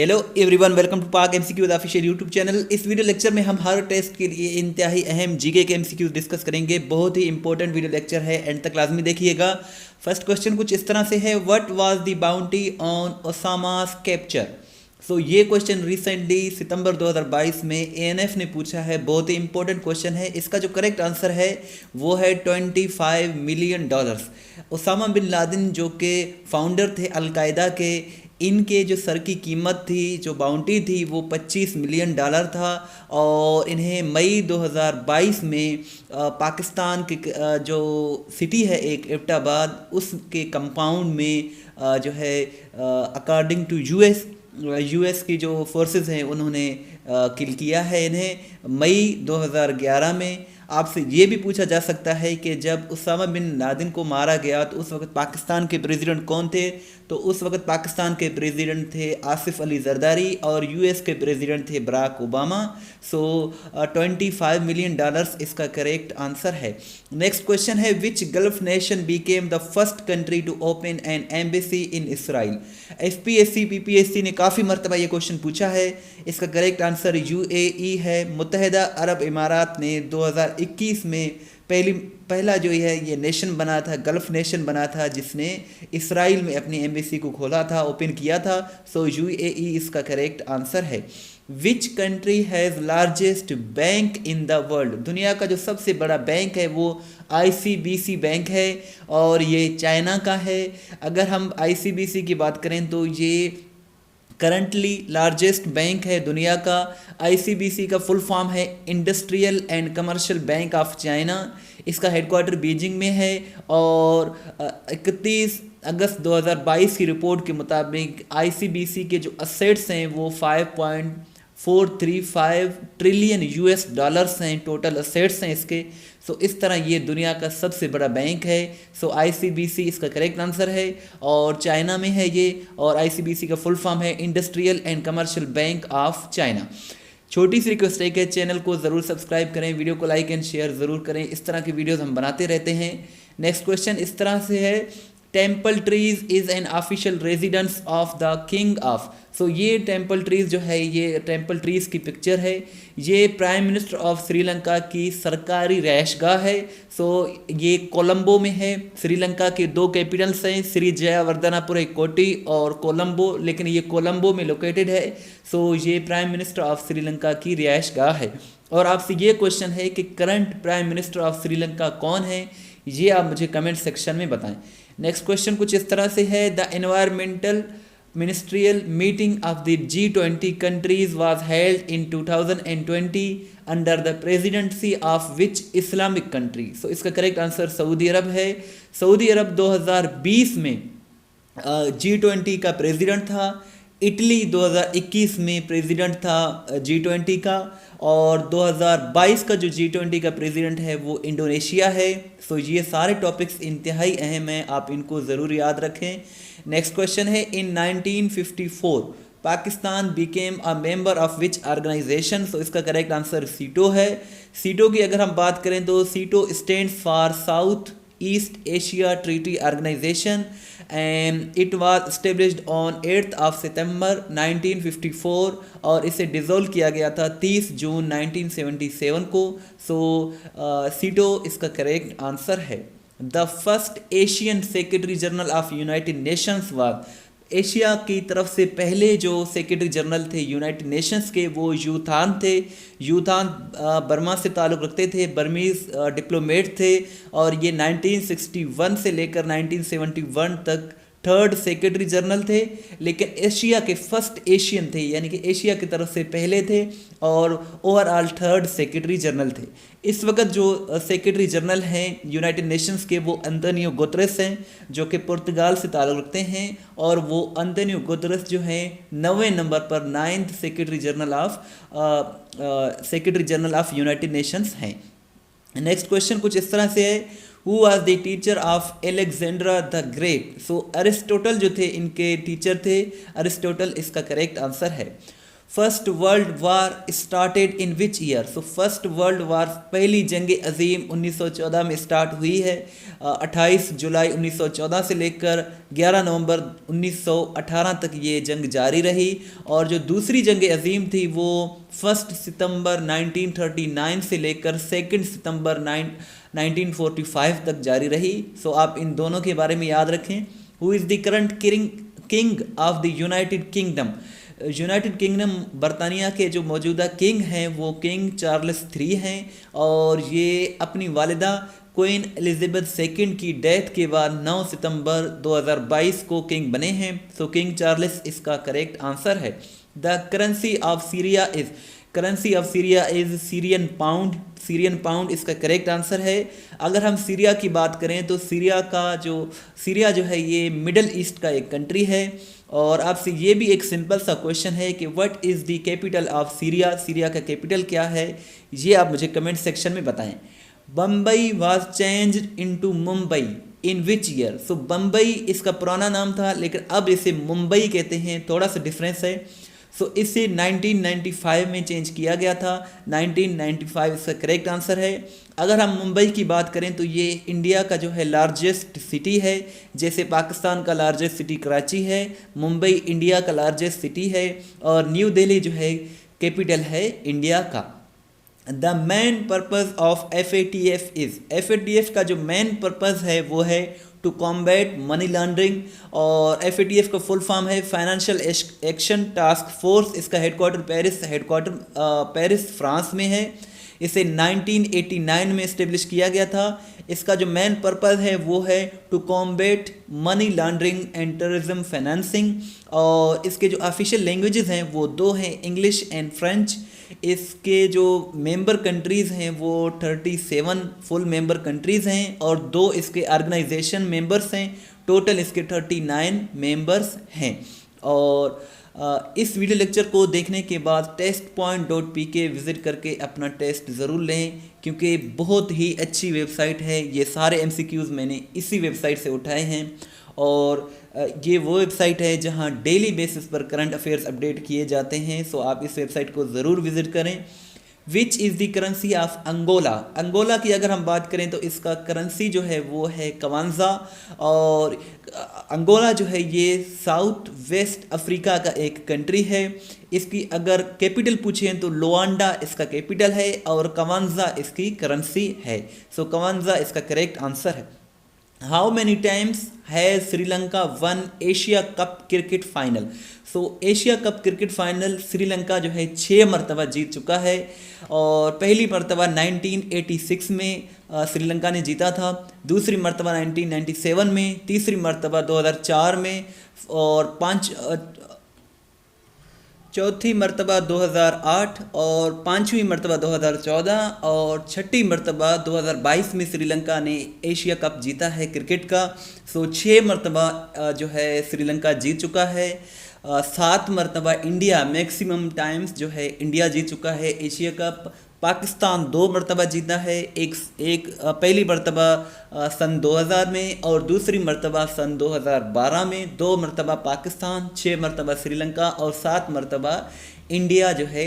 Hello everyone, welcome to पाक MCQ the official YouTube channel. इस video lecture में हम हर टेस्ट के लिए इंतहाई अहम जीके के एमसीक्यू डिस्कस करेंगे। बहुत ही इंपॉर्टेंट वीडियो लेक्चर है, एंड तक लाजमी देखिएगा। फर्स्ट क्वेश्चन कुछ इस तरह से है, what was the bounty on Osama's capture. So ये क्वेश्चन रिसेंटली सितंबर 2022 में एएनएफ ने पूछा है। बहुत ही इंपॉर्टेंट क्वेश्चन है। इसका जो करेक्ट आंसर है वो है $25 मिलियन। ओसामा बिन लादेन जो कि फाउंडर थे अलकायदा के, इनके जो सर की कीमत थी, जो बाउंटी थी, वो $25 मिलियन था। और इन्हें मई 2022 में पाकिस्तान के जो सिटी है एक एबटाबाद, उसके कंपाउंड में जो है अकॉर्डिंग टू यूएस की जो फोर्सेस हैं उन्होंने किल किया है इन्हें मई 2011 में। आपसे ये भी पूछा जा सकता है कि जब उसामा बिन लादेन को मारा गया तो उस वक्त पाकिस्तान के प्रेसिडेंट कौन थे। तो उस वक्त पाकिस्तान के प्रेसिडेंट थे आसिफ अली जरदारी और यूएस के प्रेसिडेंट थे बराक ओबामा। सो $25 मिलियन इसका करेक्ट आंसर है। नेक्स्ट क्वेश्चन है, which Gulf nation became the first country to open an embassy in Israel. FPSC PPSC ने काफ़ी मरतबा ये क्वेश्चन पूछा है। इसका करेक्ट आंसर यूएई है। मुत्तहिदा अरब इमारात ने 2021 में पहला जो है ये नेशन बना था, गल्फ नेशन बना था, जिसने इसराइल में अपनी एम्बेसी को खोला था, ओपन किया था। सो यूएई इसका करेक्ट आंसर है। Which country has largest bank in the world. दुनिया का जो सबसे बड़ा बैंक है वो आईसीबीसी बैंक है और ये चाइना का है। अगर हम आईसीबीसी की बात करें तो ये करंटली लार्जेस्ट बैंक है दुनिया का। आईसीबीसी का फुल फॉर्म है industrial and commercial bank of China. इसका हेडक्वार्टर बीजिंग में है और 31 अगस्त 2022 की रिपोर्ट के मुताबिक आईसीबीसी के जो असेट्स हैं वो $5.435 ट्रिलियन हैं। टोटल असेट्स हैं इसके। सो इस तरह ये दुनिया का सबसे बड़ा बैंक है। सो आईसीबीसी इसका करेक्ट आंसर है और चाइना में है ये। और आईसीबीसी का फुल फॉर्म है industrial and commercial bank of China. छोटी सी रिक्वेस्ट है कि चैनल को ज़रूर सब्सक्राइब करें, वीडियो को लाइक एंड शेयर ज़रूर करें। इस तरह की वीडियोस हम बनाते रहते हैं। नेक्स्ट क्वेश्चन इस तरह से है, Temple Trees is an official residence of the king of. So ये टेम्पल ट्रीज जो है, ये टेम्पल ट्रीज की पिक्चर है। ये प्राइम मिनिस्टर ऑफ श्रीलंका की सरकारी रहायशगाह है। सो ये कोलंबो में है। श्रीलंका के दो कैपिटल्स हैं, श्री जयावर्धनापुरई कोटी और कोलंबो, लेकिन ये कोलंबो में लोकेटेड है। सो ये प्राइम मिनिस्टर ऑफ श्रीलंका की रिहायशगाह है। और आपसे ये क्वेश्चन है कि current prime minister of Sri Lanka कौन है, ये आप मुझे कमेंट सेक्शन में बताएं। नेक्स्ट क्वेश्चन कुछ इस तरह से है, the environmental ministerial meeting of the G20 countries was held in 2020 under the presidency of which Islamic country. So इसका करेक्ट आंसर सऊदी अरब है। सऊदी अरब 2020 में G20 का प्रेसिडेंट था। इटली 2021 में प्रेसिडेंट था G20 का। और 2022 का जो G20 का प्रेसिडेंट है वो इंडोनेशिया है। सो ये सारे टॉपिक्स इंतहाई अहम हैं, आप इनको ज़रूर याद रखें। नेक्स्ट क्वेश्चन है, in 1954 Pakistan became a member of which organisation. So इसका करेक्ट आंसर सीटो है। सीटो की अगर हम बात करें तो SEATO stands for South East Asia Treaty Organisation and it was established on 8 सितंबर 1954 और इसे डिज़ोल्व किया गया था 30 जून 1977 को। सो सीटो इसका करेक्ट आंसर है। The first Asian secretary general of United Nations was. Asia की तरफ से पहले जो सेक्रेटरी जनरल थे यूनाइटेड नेशंस के वो यूथान थे। यूथान बर्मा से ताल्लुक़ रखते थे, बर्मीज़ डिप्लोमेट थे और ये 1961 से लेकर 1971 तक थर्ड सेक्रेटरी जनरल थे। लेकिन एशिया के फर्स्ट एशियन थे, यानी कि एशिया की तरफ से पहले थे और ओवरऑल थर्ड सेक्रेटरी जनरल थे। इस वक्त जो सेक्रेटरी जनरल हैं यूनाइटेड नेशंस के वो अंतोनियो गुतरेस हैं, जो कि पुर्तगाल से ताल्लुक़ रखते हैं। और वो अंतोनियो गुतरेस जो हैं 9वें नंबर पर 9th secretary general of United Nations हैं। नेक्स्ट क्वेश्चन कुछ इस तरह से है, who was the teacher of Alexandra the great. So Aristotle जो थे इनके टीचर थे, अरिस्टोटल इसका करेक्ट आंसर है। First world war started in which year? So first world war, पहली जंग अजीम 1914 में स्टार्ट हुई है। 28 जुलाई 1914 से लेकर 11 नवंबर 1918 तक ये जंग जारी रही। और जो दूसरी जंग अजीम थी वो 1 सितंबर 1939 से लेकर 2 सितंबर 1945 तक जारी रही। सो आप इन दोनों के बारे में याद रखें। Who is the current king of the United kingdom? United kingdom बरतानिया के जो मौजूदा किंग हैं वो किंग चार्ल्स III हैं, और ये अपनी वालिदा क्वीन एलिजाबेथ II की डेथ के बाद 9 सितंबर 2022 को किंग बने हैं। सो किंग चार्ल्स इसका करेक्ट आंसर है। The currency of Syria is Syrian pound. Syrian pound इसका करेक्ट आंसर है। अगर हम सीरिया की बात करें तो सीरिया जो है ये मिडल ईस्ट का एक कंट्री है। और आपसे ये भी एक सिंपल सा क्वेश्चन है कि what is the capital of Syria? Syria का कैपिटल क्या है, ये आप मुझे कमेंट सेक्शन में बताएं। Bombay was changed into Mumbai in which year? So Bombay इसका पुराना नाम था, लेकिन अब इसे मुंबई कहते हैं, थोड़ा सा डिफरेंस है। सो इसे 1995 में चेंज किया गया था। 1995 इसका करेक्ट आंसर है। अगर हम मुंबई की बात करें तो ये इंडिया का जो है लार्जेस्ट सिटी है। जैसे पाकिस्तान का लार्जेस्ट सिटी कराची है, मुंबई इंडिया का लार्जेस्ट सिटी है, और न्यू दिल्ली जो है कैपिटल है इंडिया का। The main purpose of FATF is? FATF का जो मेन पर्पज़ है वो है टू कॉम्बैट मनी लॉन्ड्रिंग, और FATF का फुल फॉर्म है फाइनेंशियल एक्शन टास्क फोर्स। इसका हेडक्वार्टर पेरिस फ्रांस में है। इसे 1989 में इस्टेब्लिश किया गया था। इसका जो मेन पर्पज़ है वो है to combat money laundering and terrorism financing, और इसके जो ऑफिशियल लैंग्वेजेस हैं वो 2 हैं, इंग्लिश एंड फ्रेंच। इसके जो मेंबर कंट्रीज़ हैं वो 37 फुल मेंबर कंट्रीज़ हैं, और 2 इसके ऑर्गेनाइजेशन मेंबर्स हैं। टोटल इसके 39 मेंबर्स हैं। और इस वीडियो लेक्चर को देखने के बाद testpoint.pk विज़िट करके अपना टेस्ट ज़रूर लें, क्योंकि बहुत ही अच्छी वेबसाइट है। ये सारे MCQs मैंने इसी वेबसाइट से उठाए हैं, और ये वो वेबसाइट है जहां डेली बेसिस पर करंट अफेयर्स अपडेट किए जाते हैं। सो आप इस वेबसाइट को ज़रूर विज़िट करें। Which is the currency of Angola? Angola की अगर हम बात करें तो इसका करेंसी जो है वो है कवांजा, और अंगोला जो है ये साउथ वेस्ट अफ्रीका का एक कंट्री है। इसकी अगर कैपिटल पूछें तो लोआंडा इसका कैपिटल है, और कवांजा इसकी करेंसी है। सो कवांजा इसका करेक्ट आंसर है। How many times has Sri Lanka one Asia cup cricket final? So Asia cup cricket final Sri Lanka जो है 6 मरतबा जीत चुका है, और पहली मरतबा 1986 में श्रीलंका ने जीता था, दूसरी मरतबा 1997 में, तीसरी मरतबा 2004 में, और चौथी मरतबा 2008, और 5वीं मरतबा 2014, और छठी मरतबा 2022 में श्रीलंका ने एशिया कप जीता है क्रिकेट का। सो 6 मरतबा जो है श्रीलंका जीत चुका है। 7 मरतबा इंडिया, मैक्सिमम टाइम्स जो है इंडिया जीत चुका है एशिया कप। पाकिस्तान 2 मरतबा जीता है, एक पहली मरतबा सन 2000 में, और दूसरी मरतबा सन 2012 में। 2 मरतबा पाकिस्तान, 6 मरतबा श्रीलंका, और 7 मरतबा इंडिया जो है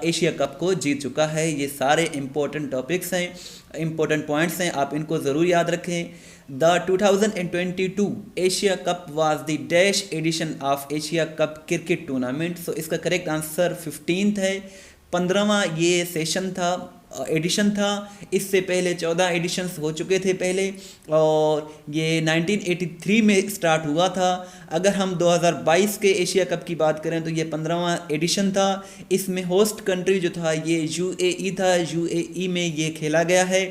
एशिया कप को जीत चुका है। ये सारे इम्पोर्टेंट टॉपिक्स हैं, इम्पोर्टेंट पॉइंट्स हैं, आप इनको ज़रूर याद रखें। The 2022 Asia cup was the dash edition of Asia cup cricket tournament? So इसका करेक्ट आंसर 15th है। 15वां ये सेशन था, एडिशन था। इससे पहले 14 एडिशंस हो चुके थे पहले, और ये 1983 में स्टार्ट हुआ था। अगर हम 2022 के एशिया कप की बात करें तो ये 15वां एडिशन था। इसमें होस्ट कंट्री जो था ये UAE था। UAE में ये खेला गया है।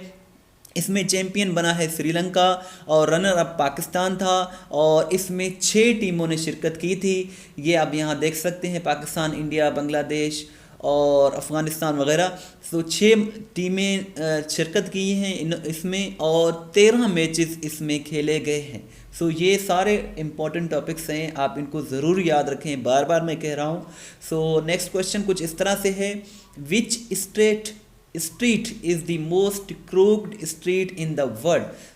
इसमें चैंपियन बना है श्रीलंका, और रनर अप पाकिस्तान था, और इसमें 6 टीमों ने शिरकत की थी। ये आप यहाँ देख सकते हैं, पाकिस्तान, इंडिया, बांग्लादेश और अफ़गानिस्तान वगैरह। सो 6 टीमें शिरकत की हैं इसमें, और 13 मैचेस इसमें खेले गए हैं। सो ये सारे इम्पॉर्टेंट टॉपिक्स हैं, आप इनको ज़रूर याद रखें, बार बार मैं कह रहा हूँ। सो नेक्स्ट क्वेश्चन कुछ इस तरह से है, which street is the most crooked street in the world?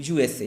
USA.